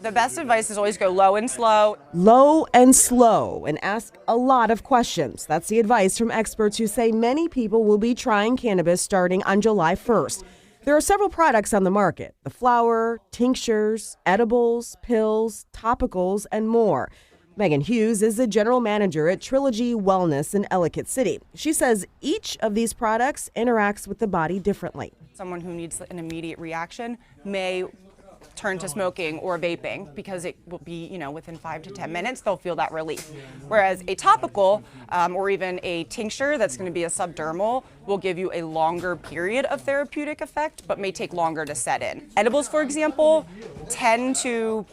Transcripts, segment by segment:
The best advice is always go low and slow. Low and slow, and ask a lot of questions. That's the advice from experts who say many people will be trying cannabis starting on July 1st. There are several products on the market: the flower, tinctures, edibles, pills, topicals, and more. Megan Hughes is the general manager at Trilogy Wellness in Ellicott City. She says each of these products interacts with the body differently. Someone who needs an immediate reaction may turn to smoking or vaping because it will be, within 5 to 10 minutes, they'll feel that relief. Whereas a topical or even a tincture that's going to be a subdermal will give you a longer period of therapeutic effect, but may take longer to set in. Edibles, for example, tend to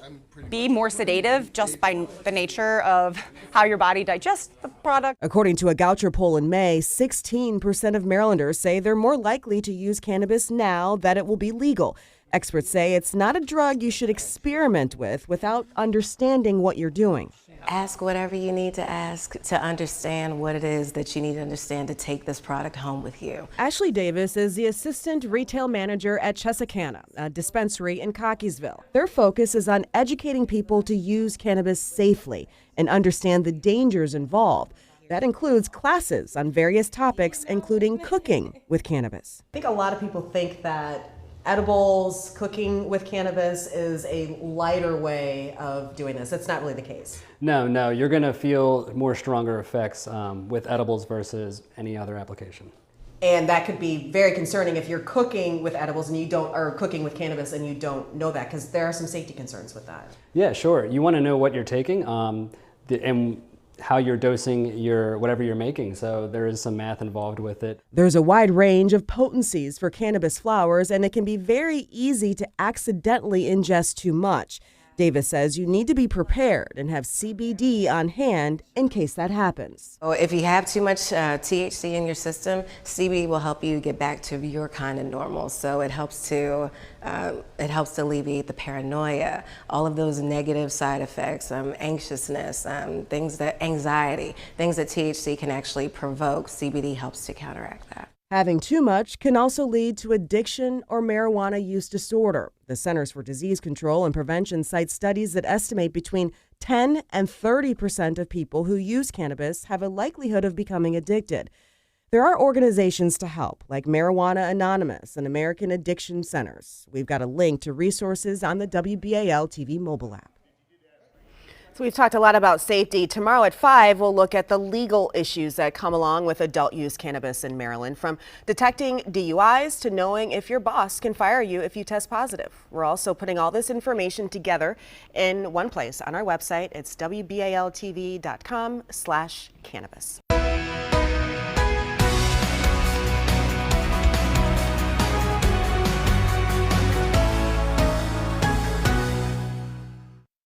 be more sedative just by the nature of how your body digests the product. According to a Goucher poll in May, 16% of Marylanders say they're more likely to use cannabis now that it will be legal. Experts say it's not a drug you should experiment with without understanding what you're doing. Ask whatever you need to ask to understand what it is that you need to understand to take this product home with you. Ashley Davis is the assistant retail manager at Chesicana, a dispensary in Cockeysville. Their focus is on educating people to use cannabis safely and understand the dangers involved. That includes classes on various topics, including cooking with cannabis. I think a lot of people think that edibles, cooking with cannabis is a lighter way of doing this. It's not really the case. No, you're going to feel more stronger effects with edibles versus any other application. And that could be very concerning if you're cooking with edibles and you don't, or cooking with cannabis and you don't know that, because there are some safety concerns with that. Yeah, sure. You want to know what you're taking and how you're dosing whatever you're making. So there is some math involved with it. There's a wide range of potencies for cannabis flowers, and it can be very easy to accidentally ingest too much. Davis says you need to be prepared and have CBD on hand in case that happens. So if you have too much THC in your system, CBD will help you get back to your kind of normal. So it helps to alleviate the paranoia, all of those negative side effects, anxiousness, anxiety, things that THC can actually provoke. CBD helps to counteract that. Having too much can also lead to addiction or marijuana use disorder. The Centers for Disease Control and Prevention cites studies that estimate between 10 and 30% of people who use cannabis have a likelihood of becoming addicted. There are organizations to help, like Marijuana Anonymous and American Addiction Centers. We've got a link to resources on the WBAL TV mobile app. So we've talked a lot about safety. Tomorrow at 5, we'll look at the legal issues that come along with adult use cannabis in Maryland, from detecting DUIs to knowing if your boss can fire you if you test positive. We're also putting all this information together in one place on our website. It's WBALTV.com/cannabis.